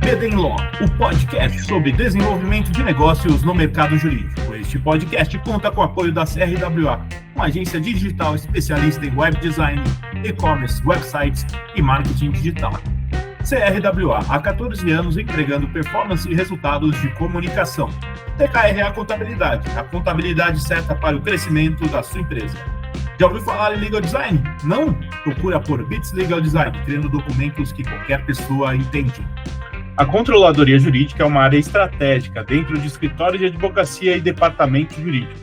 BD Law, o podcast sobre desenvolvimento de negócios no mercado jurídico. Este podcast conta com o apoio da CRWA, uma agência digital especialista em web design, e-commerce, websites e marketing digital. CRWA, há 14 anos entregando performance e resultados de comunicação. TKRA Contabilidade, a contabilidade certa para o crescimento da sua empresa. Já ouviu falar em Legal Design? Não? Procura por Bits Legal Design, criando documentos que qualquer pessoa entende. A controladoria jurídica é uma área estratégica dentro de escritórios de advocacia e departamentos jurídicos,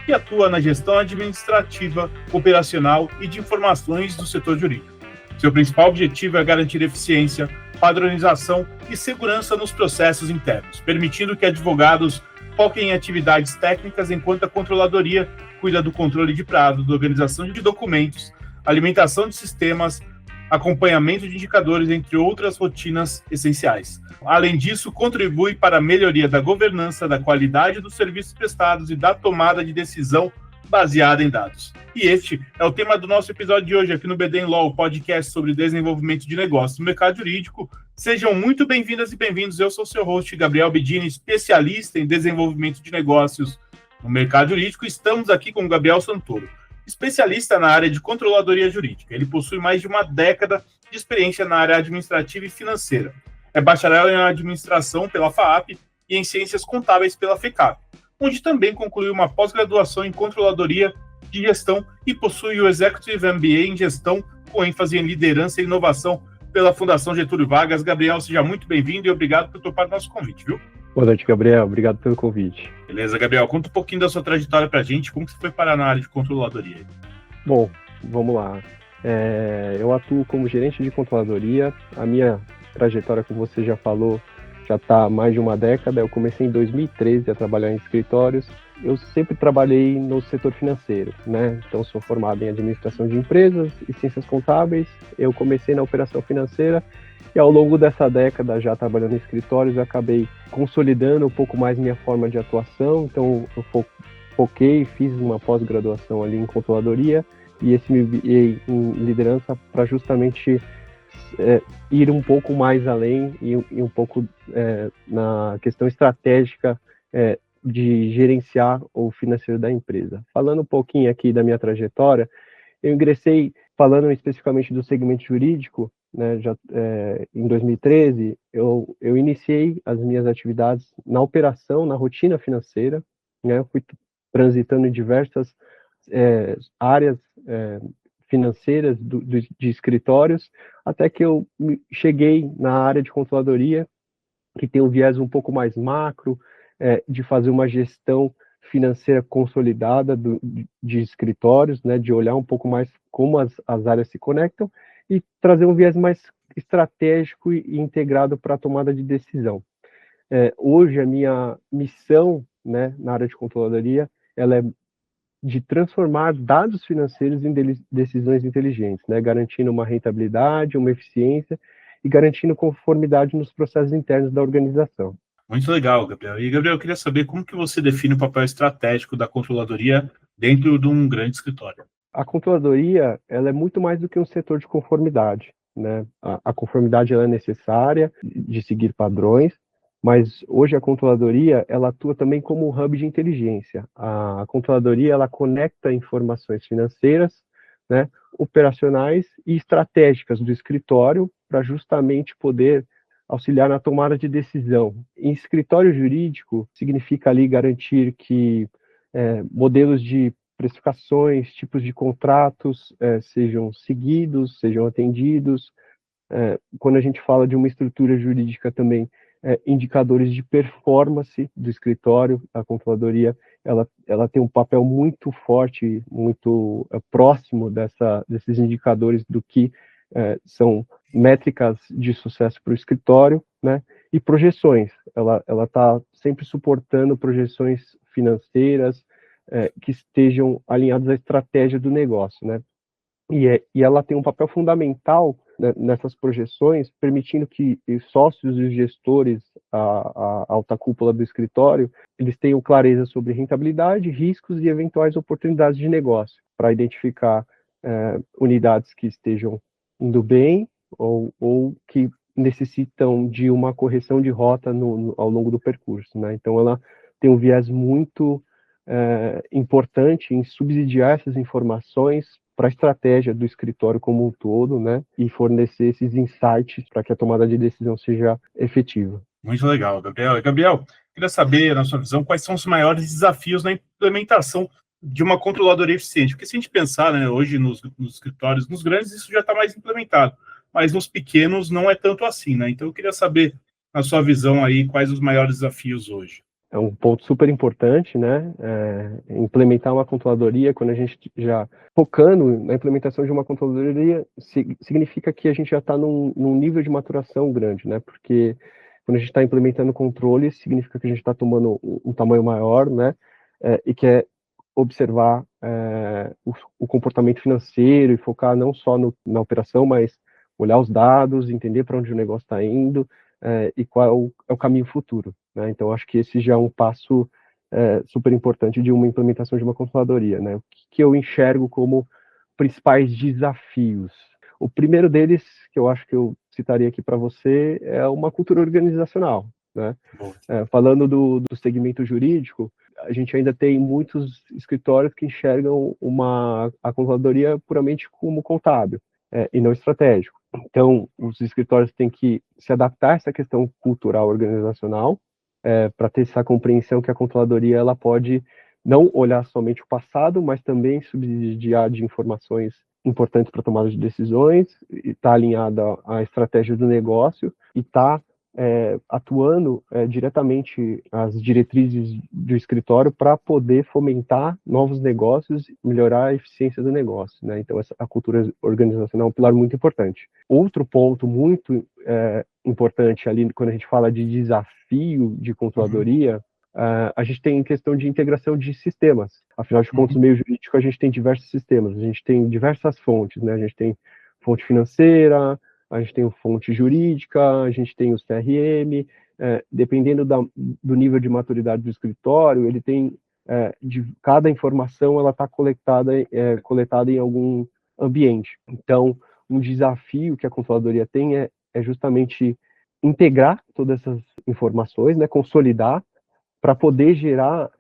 que atua na gestão administrativa, operacional e de informações do setor jurídico. Seu principal objetivo é garantir eficiência, padronização e segurança nos processos internos, permitindo que advogados foquem em atividades técnicas enquanto a controladoria cuida do controle de prazos, da organização de documentos, alimentação de sistemas, acompanhamento de indicadores, entre outras rotinas essenciais. Além disso, contribui para a melhoria da governança, da qualidade dos serviços prestados e da tomada de decisão baseada em dados. E este é o tema do nosso episódio de hoje aqui no BD Law, o podcast sobre desenvolvimento de negócios no mercado jurídico. Sejam muito bem-vindas e bem-vindos. Eu sou seu host, Gabriel Bedini, especialista em desenvolvimento de negócios no mercado jurídico. Estamos aqui com o Gabriel Santoro, especialista na área de controladoria jurídica. Ele possui mais de uma década de experiência na área administrativa e financeira. É bacharel em administração pela FAAP e em ciências contábeis pela FECAP, onde também concluiu uma pós-graduação em controladoria de gestão e possui o Executive MBA em gestão com ênfase em liderança e inovação pela Fundação Getúlio Vargas. Gabriel, seja muito bem-vindo e obrigado por topar nosso convite, viu? Boa noite, Gabriel. Obrigado pelo convite. Beleza, Gabriel. Conta um pouquinho da sua trajetória pra gente, como que você foi parar na área de controladoria? Bom, vamos lá. Eu atuo como gerente de controladoria. A minha trajetória, como você já falou, já está há mais de uma década. Eu comecei em 2013 a trabalhar em escritórios. Eu sempre trabalhei no setor financeiro, né? Então, sou formado em administração de empresas e ciências contábeis. Eu comecei na operação financeira e ao longo dessa década, já trabalhando em escritórios, eu acabei consolidando um pouco mais minha forma de atuação. Então, eu foquei, fiz uma pós-graduação ali em controladoria e esse MBA em liderança para justamente ir um pouco mais além e um pouco na questão estratégica de gerenciar o financeiro da empresa. Falando um pouquinho aqui da minha trajetória, eu ingressei, falando especificamente do segmento jurídico, né, em 2013, eu iniciei as minhas atividades na operação, na rotina financeira, né, eu fui transitando em diversas áreas financeiras de escritórios, até que eu cheguei na área de controladoria, que tem um viés um pouco mais macro, de fazer uma gestão financeira consolidada de escritórios, né, de olhar um pouco mais como as áreas se conectam e trazer um viés mais estratégico e integrado para a tomada de decisão. Hoje, a minha missão, né, na área de controladoria, ela é de transformar dados financeiros em decisões inteligentes, né, garantindo uma rentabilidade, uma eficiência e garantindo conformidade nos processos internos da organização. Muito legal, Gabriel. E, Gabriel, eu queria saber como que você define o papel estratégico da controladoria dentro de um grande escritório. A controladoria, ela é muito mais do que um setor de conformidade, né? A conformidade ela é necessária de seguir padrões, mas hoje a controladoria, ela atua também como um hub de inteligência. A controladoria, ela conecta informações financeiras, né, operacionais e estratégicas do escritório para justamente poder auxiliar na tomada de decisão. Em escritório jurídico, significa ali garantir que modelos de precificações, tipos de contratos sejam seguidos, sejam atendidos. Quando a gente fala de uma estrutura jurídica também, indicadores de performance do escritório, a controladoria, ela tem um papel muito forte, muito próximo desses indicadores do que são métricas de sucesso para o escritório, né? E projeções. Ela está sempre suportando projeções financeiras que estejam alinhadas à estratégia do negócio, né? E ela tem um papel fundamental, né, nessas projeções, permitindo que os sócios e os gestores, a alta cúpula do escritório, eles tenham clareza sobre rentabilidade, riscos e eventuais oportunidades de negócio, para identificar unidades que estejam indo bem ou que necessitam de uma correção de rota ao longo do percurso, né? Então, ela tem um viés muito importante em subsidiar essas informações para a estratégia do escritório como um todo, né? E fornecer esses insights para que a tomada de decisão seja efetiva. Muito legal, Gabriel. Gabriel, queria saber, na sua visão, quais são os maiores desafios na implementação de uma controladoria eficiente? Porque se a gente pensar, né, hoje nos escritórios, nos grandes isso já está mais implementado, mas nos pequenos não é tanto assim, né? Então eu queria saber, na sua visão aí, quais os maiores desafios hoje. É um ponto super importante, né? Implementar uma controladoria, quando a gente já focando na implementação de uma controladoria, significa que a gente já está num nível de maturação grande, né? Porque quando a gente está implementando controles, significa que a gente está tomando um tamanho maior, né? E quer observar o comportamento financeiro e focar não só na operação, mas olhar os dados, entender para onde o negócio está indo, e qual é o caminho futuro, né? Então, acho que esse já é um passo super importante de uma implementação de uma controladoria, né? O que eu enxergo como principais desafios? O primeiro deles, que eu acho que eu citaria aqui para você, é uma cultura organizacional, né? Falando do segmento jurídico, a gente ainda tem muitos escritórios que enxergam a controladoria puramente como contábil, e não estratégico. Então, os escritórios têm que se adaptar a essa questão cultural organizacional, para ter essa compreensão que a controladoria ela pode não olhar somente o passado, mas também subsidiar de informações importantes para tomada de decisões, e está alinhada à estratégia do negócio e está atuando diretamente as diretrizes do escritório para poder fomentar novos negócios, melhorar a eficiência do negócio, né? Então, a cultura organizacional é um pilar muito importante. Outro ponto muito importante ali, quando a gente fala de desafio de controladoria, a gente tem questão de integração de sistemas. Afinal de contas, no meio jurídico, a gente tem diversos sistemas, a gente tem diversas fontes, né? A gente tem fonte financeira, a gente tem fonte jurídica, a gente tem o CRM, dependendo do nível de maturidade do escritório, ele tem, cada informação ela está coletada em algum ambiente. Então, um desafio que a controladoria tem é justamente integrar todas essas informações, né, consolidar, para poder gerar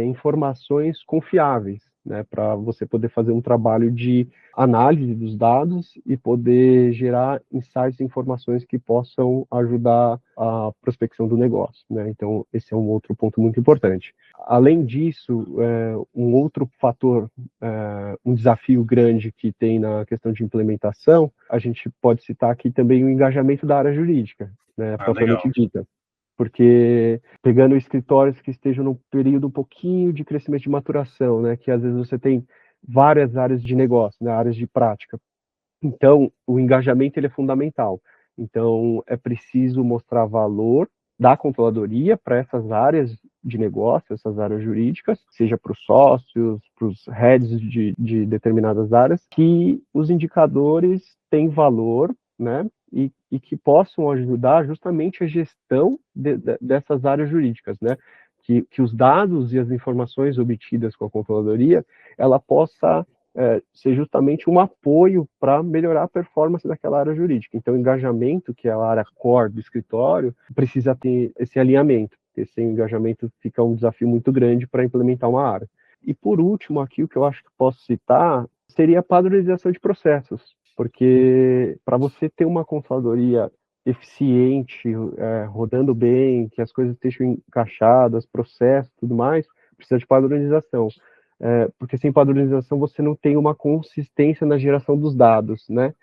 informações confiáveis, né, para você poder fazer um trabalho de análise dos dados e poder gerar insights e informações que possam ajudar a prospecção do negócio, né? Então, esse é um outro ponto muito importante. Além disso, um outro fator, um desafio grande que tem na questão de implementação, a gente pode citar aqui também o engajamento da área jurídica, né, propriamente dita. Porque pegando escritórios que estejam num período um pouquinho de crescimento de maturação, né, que às vezes você tem várias áreas de negócio, né, áreas de prática. Então, o engajamento ele é fundamental. Então, é preciso mostrar valor da controladoria para essas áreas de negócio, essas áreas jurídicas, seja para os sócios, para os heads de determinadas áreas, que os indicadores têm valor, né, e que possam ajudar justamente a gestão dessas áreas jurídicas, né, que os dados e as informações obtidas com a controladoria, ela possa ser justamente um apoio para melhorar a performance daquela área jurídica. Então, o engajamento, que é a área core do escritório, precisa ter esse alinhamento. Esse engajamento fica um desafio muito grande para implementar uma área. E, por último, aqui, o que eu acho que posso citar seria a padronização de processos, porque para você ter uma controladoria eficiente, rodando bem, que as coisas estejam encaixadas, processos, tudo mais, precisa de padronização. Porque sem padronização você não tem uma consistência na geração dos dados, né?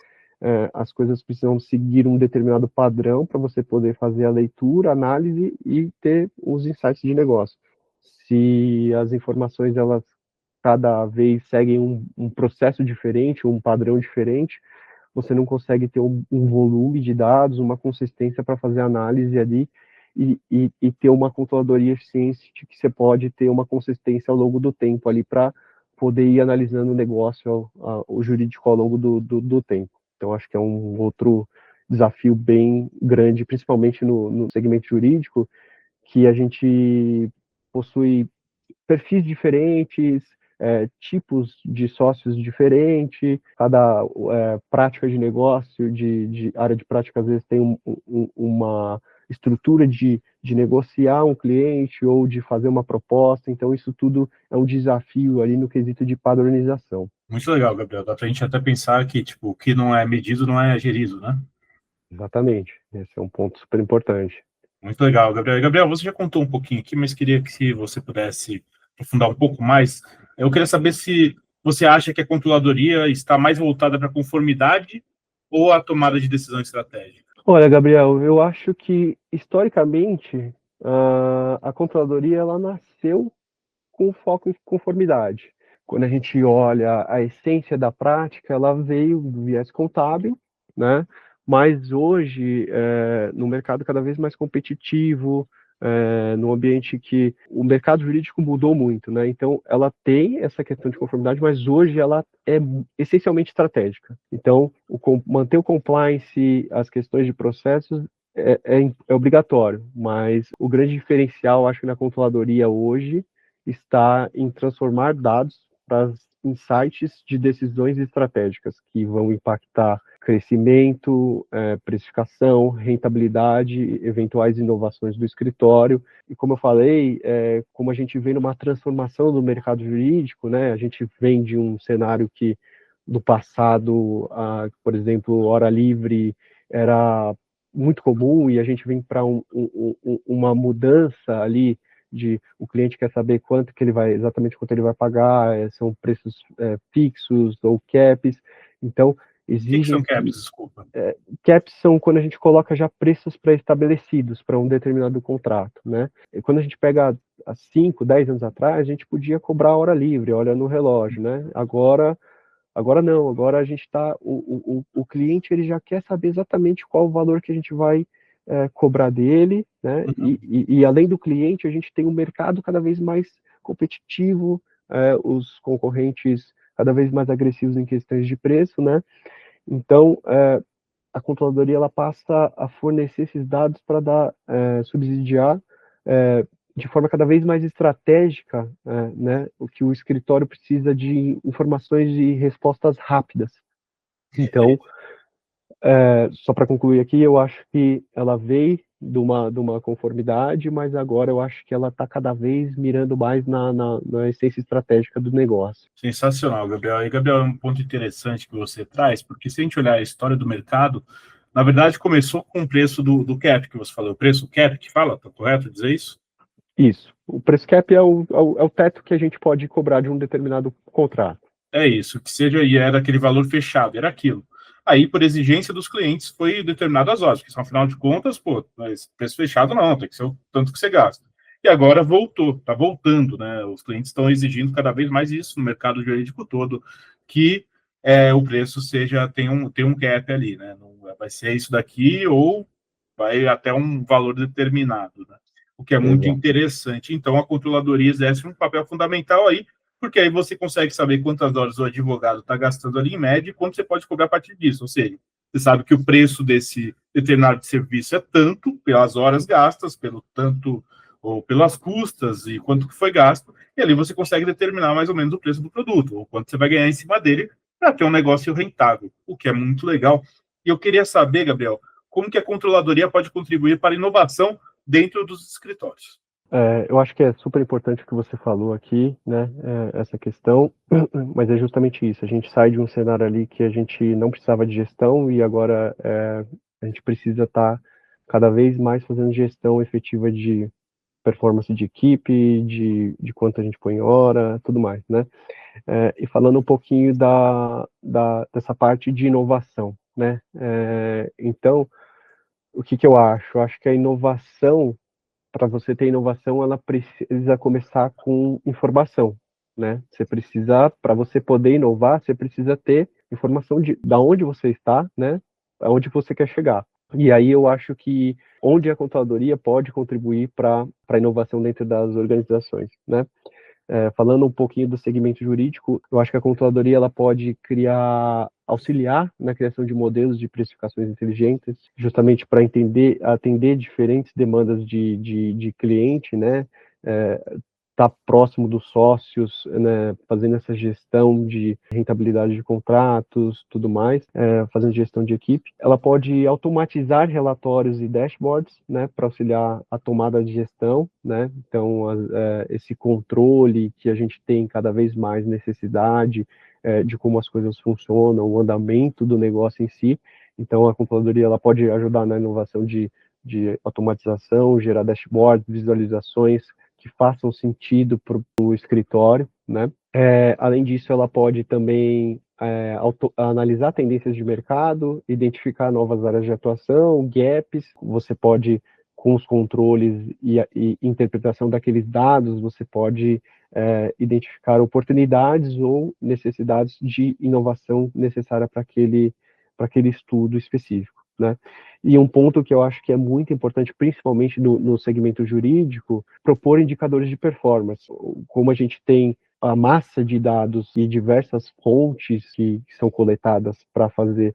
As coisas precisam seguir um determinado padrão para você poder fazer a leitura, análise e ter os insights de negócio. Se as informações, elas cada vez seguem um processo diferente, um padrão diferente, você não consegue ter um volume de dados, uma consistência para fazer análise ali e ter uma controladoria eficiente que você pode ter uma consistência ao longo do tempo ali para poder ir analisando o negócio, o jurídico ao longo do tempo. Então, acho que é um outro desafio bem grande, principalmente no segmento jurídico, que a gente possui perfis diferentes, tipos de sócios diferentes, cada prática de negócio, de área de prática, às vezes tem uma estrutura de negociar um cliente ou de fazer uma proposta, então isso tudo é um desafio ali no quesito de padronização. Muito legal, Gabriel. Dá para a gente até pensar que, tipo, o que não é medido não é gerido, né? Exatamente, esse é um ponto super importante. Muito legal, Gabriel. E, Gabriel, você já contou um pouquinho aqui, mas queria que se você pudesse aprofundar um pouco mais. Eu queria saber se você acha que a controladoria está mais voltada para a conformidade ou a tomada de decisão estratégica. Olha, Gabriel, eu acho que, historicamente, a controladoria ela nasceu com foco em conformidade. Quando a gente olha a essência da prática, ela veio do viés contábil, né? Mas hoje, no mercado cada vez mais competitivo, num ambiente que o mercado jurídico mudou muito, né? Então, ela tem essa questão de conformidade, mas hoje ela é essencialmente estratégica. Então, manter o compliance, as questões de processos, é obrigatório, mas o grande diferencial, acho que na controladoria hoje, está em transformar dados para insights de decisões estratégicas que vão impactar crescimento, precificação, rentabilidade, eventuais inovações do escritório. E como eu falei, como a gente vem numa transformação do mercado jurídico, né, a gente vem de um cenário que no passado, por exemplo, hora livre era muito comum e a gente vem para uma mudança ali de o cliente quer saber quanto que ele vai, exatamente quanto ele vai pagar, são preços fixos ou caps, então O que são exigem caps, desculpa? caps são quando a gente coloca já preços pré-estabelecidos para um determinado contrato, né? E quando a gente pega há 5, 10 anos atrás, a gente podia cobrar hora livre, olha no relógio, né? Agora não, agora a gente está, o cliente ele já quer saber exatamente qual o valor que a gente vai cobrar dele, né? E além do cliente, a gente tem um mercado cada vez mais competitivo, os concorrentes cada vez mais agressivos em questões de preço, né? Então, a controladoria ela passa a fornecer esses dados para dar subsidiar de forma cada vez mais estratégica, né, o que o escritório precisa de informações e respostas rápidas. Então, só para concluir aqui, eu acho que ela veio de uma conformidade, mas agora eu acho que ela está cada vez mirando mais na essência estratégica do negócio. Sensacional, Gabriel. E, Gabriel, é um ponto interessante que você traz, porque se a gente olhar a história do mercado, na verdade começou com o preço do cap, que você falou, o preço cap que fala, tá correto dizer isso? Isso. O preço cap é o teto que a gente pode cobrar de um determinado contrato. É isso, que seja, e era aquele valor fechado, era aquilo. Aí, por exigência dos clientes, foi determinado as horas, porque afinal de contas, pô, mas preço fechado não, tem que ser o tanto que você gasta. E agora voltou, está voltando, né? Os clientes estão exigindo cada vez mais isso no mercado jurídico todo, que o preço tem um cap ali, né? Não vai ser isso daqui ou vai até um valor determinado, né? O que é muito Exato. interessante. Então, a controladoria exerce um papel fundamental aí, porque aí você consegue saber quantas horas o advogado está gastando ali em média e quanto você pode cobrar a partir disso. Ou seja, você sabe que o preço desse determinado serviço é tanto pelas horas gastas, pelo tanto ou pelas custas e quanto que foi gasto, e ali você consegue determinar mais ou menos o preço do produto, ou quanto você vai ganhar em cima dele para ter um negócio rentável, o que é muito legal. E eu queria saber, Gabriel, como que a controladoria pode contribuir para a inovação dentro dos escritórios. Eu acho que é super importante o que você falou aqui, né, essa questão, mas é justamente isso, a gente sai de um cenário ali que a gente não precisava de gestão e agora a gente precisa estar cada vez mais fazendo gestão efetiva de performance de equipe, de quanto a gente põe em hora, tudo mais, né, e falando um pouquinho dessa parte de inovação, né, então, o que eu acho? Eu acho que a inovação, para você ter inovação, ela precisa começar com informação, né? Você precisa, para você poder inovar, você precisa ter informação da onde você está, né? Aonde você quer chegar. E aí eu acho que onde a controladoria pode contribuir para a inovação dentro das organizações, né? Falando um pouquinho do segmento jurídico, eu acho que a controladoria ela pode auxiliar na criação de modelos de precificações inteligentes, justamente para atender diferentes demandas de cliente, né? está próximo dos sócios, né, fazendo essa gestão de rentabilidade de contratos, tudo mais, fazendo gestão de equipe. Ela pode automatizar relatórios e dashboards, né, para auxiliar a tomada de gestão, né? Então, esse controle que a gente tem cada vez mais necessidade de como as coisas funcionam, o andamento do negócio em si. Então, a controladoria ela pode ajudar na inovação de automatização, gerar dashboards, visualizações que façam sentido para o escritório, né? Além disso, ela pode também analisar tendências de mercado, identificar novas áreas de atuação, gaps. Você pode, com os controles e interpretação daqueles dados, você pode identificar oportunidades ou necessidades de inovação necessária para aquele estudo específico, né? E um ponto que eu acho que é muito importante, principalmente no segmento jurídico, propor indicadores de performance. Como a gente tem a massa de dados e diversas fontes que são coletadas para fazer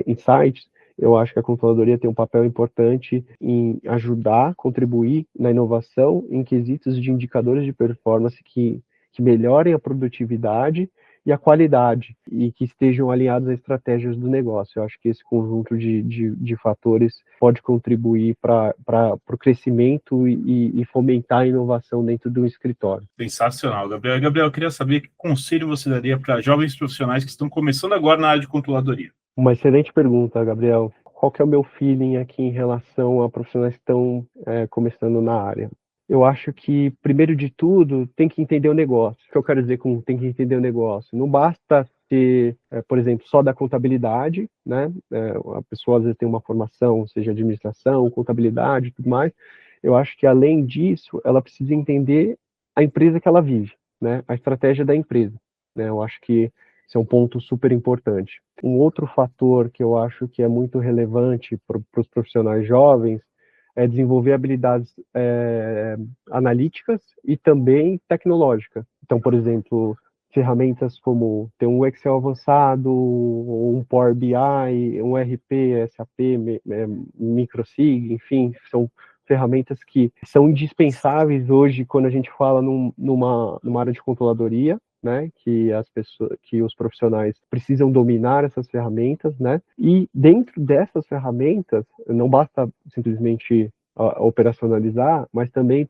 insights, eu acho que a controladoria tem um papel importante em ajudar, contribuir na inovação em quesitos de indicadores de performance que melhorem a produtividade e a qualidade, e que estejam alinhados às estratégias do negócio. Eu acho que esse conjunto de fatores pode contribuir para o crescimento e fomentar a inovação dentro do escritório. Sensacional, Gabriel. Gabriel, eu queria saber que conselho você daria para jovens profissionais que estão começando agora na área de controladoria. Uma excelente pergunta, Gabriel. Qual que é o meu feeling aqui em relação a profissionais que estão começando na área? Eu acho que, primeiro de tudo, tem que entender o negócio. O que eu quero dizer com tem que entender o negócio? Não basta ter, por exemplo, só da contabilidade, né? A pessoa às vezes tem uma formação, seja administração, contabilidade, tudo mais. Eu acho que, além disso, ela precisa entender a empresa que ela vive, né? A estratégia da empresa, né? Eu acho que esse é um ponto super importante. Um outro fator que eu acho que é muito relevante para os profissionais jovens é desenvolver habilidades analíticas e também tecnológicas. Então, por exemplo, ferramentas como ter um Excel avançado, um Power BI, um RP, SAP, MicroSig, enfim, são ferramentas que são indispensáveis hoje quando a gente fala numa área de controladoria, né, que os profissionais precisam dominar essas ferramentas, né, e dentro dessas ferramentas, não basta simplesmente operacionalizar, mas também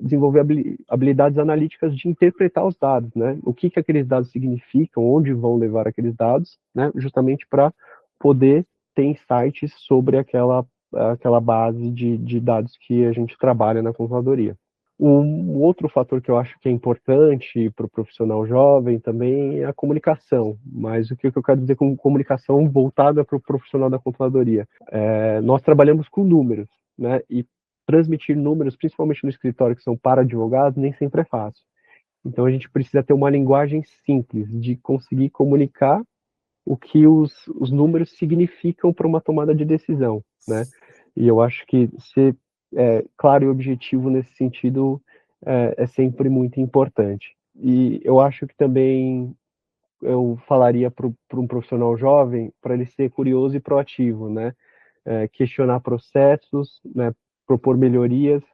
desenvolver habilidades analíticas de interpretar os dados, né, o que aqueles dados significam, onde vão levar aqueles dados, né, justamente para poder ter insights sobre aquela base de dados que a gente trabalha na controladoria. Um outro fator que eu acho que é importante para o profissional jovem também é a comunicação, mas o que eu quero dizer com comunicação voltada para o profissional da controladoria? Nós trabalhamos com números, né, e transmitir números, principalmente no escritório que são para advogados, nem sempre é fácil. Então a gente precisa ter uma linguagem simples, de conseguir comunicar o que os números significam para uma tomada de decisão, né? E eu acho que ser claro e objetivo nesse sentido é sempre muito importante. E eu acho que também eu falaria para um profissional jovem para ele ser curioso e proativo, né? Questionar processos, né? Propor melhorias.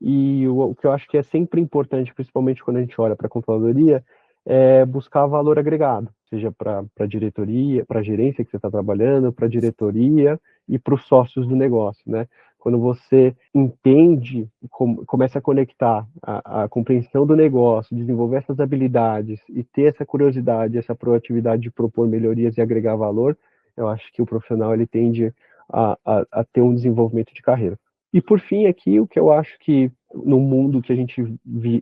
E o que eu acho que é sempre importante, principalmente quando a gente olha para a controladoria, é buscar valor agregado, seja para a diretoria, para a gerência que você está trabalhando, para a diretoria e para os sócios do negócio, né? Quando você entende, começa a conectar a compreensão do negócio, desenvolver essas habilidades e ter essa curiosidade, essa proatividade de propor melhorias e agregar valor, eu acho que o profissional ele tende a ter um desenvolvimento de carreira. E por fim aqui, o que eu acho que no mundo que a gente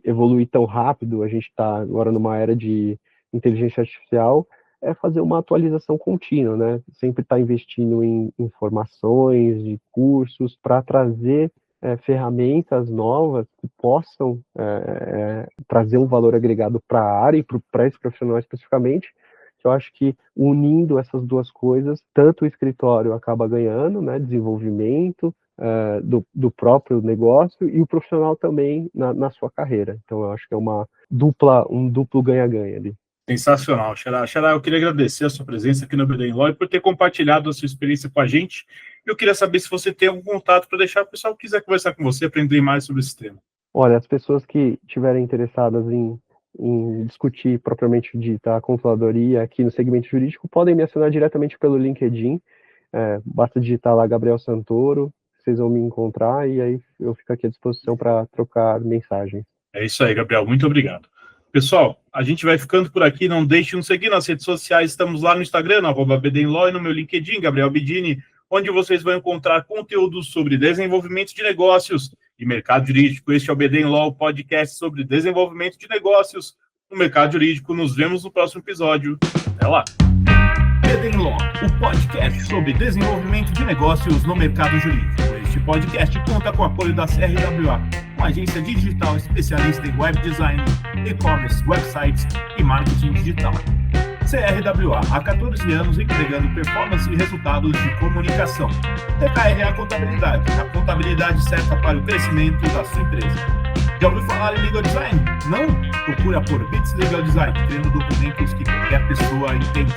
evolui tão rápido, a gente está agora numa era de inteligência artificial, é fazer uma atualização contínua, né? Sempre estar investindo em informações, de cursos, para trazer ferramentas novas que possam trazer um valor agregado para a área e para esse profissional especificamente, que eu acho que unindo essas duas coisas, tanto o escritório acaba ganhando, né? Desenvolvimento do próprio negócio e o profissional também na sua carreira. Então eu acho que é um duplo ganha-ganha ali. Sensacional, Xará. Xará, eu queria agradecer a sua presença aqui no BD Law e por ter compartilhado a sua experiência com a gente. Eu queria saber se você tem algum contato para deixar o pessoal que quiser conversar com você, aprender mais sobre esse tema. Olha, as pessoas que estiverem interessadas em discutir propriamente dita a controladoria aqui no segmento jurídico, podem me acionar diretamente pelo LinkedIn. Basta digitar lá Gabriel Santoro, vocês vão me encontrar e aí eu fico aqui à disposição para trocar mensagens. É isso aí, Gabriel. Muito obrigado. Pessoal, a gente vai ficando por aqui. Não deixe de nos seguir nas redes sociais. Estamos lá no Instagram, @BDinLaw, e no meu LinkedIn, Gabriel Bidini, onde vocês vão encontrar conteúdos sobre desenvolvimento de negócios e mercado jurídico. Este é o BD Law, podcast sobre desenvolvimento de negócios no mercado jurídico. Nos vemos no próximo episódio. Até lá! BD Law, o podcast sobre desenvolvimento de negócios no mercado jurídico. Este podcast conta com o apoio da CRWA, uma agência digital especialista em web design, e-commerce, websites e marketing digital. CRWA, há 14 anos entregando performance e resultados de comunicação. TKRA Contabilidade, a contabilidade certa para o crescimento da sua empresa. Já ouviu falar em Legal Design? Não? Procura por Bits Legal Design, criando documentos que qualquer pessoa entende.